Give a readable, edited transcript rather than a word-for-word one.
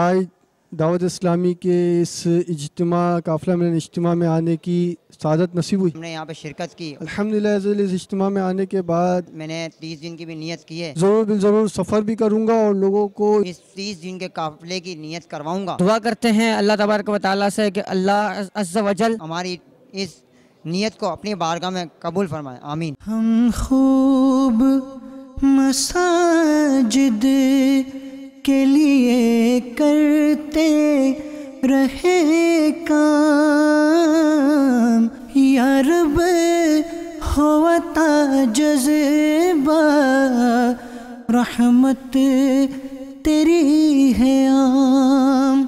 آج دعوت اسلامی کے اس اجتماع قافلہ ملن اجتماع میں آنے کی سعادت نصیب ہوئی. ہم نے یہاں پہ شرکت کی. الحمدللہ اس اجتماع میں آنے کے بعد میں نے 30 دن کی بھی نیت کی ہے. ضرور بالضرور سفر بھی کروں گا اور لوگوں کو اس 30 دن کے قافلے کی نیت کرواؤں گا. دعا کرتے ہیں اللہ تبارک و تعالیٰ سے کہ اللہ عز و جل ہماری اس نیت کو اپنی بارگاہ میں قبول فرمائے. آمین. ہم خوب مساجد کے لیے کرتے رہے کام، یا رب ہوتا جذبہ رحمت تیری ہے عام.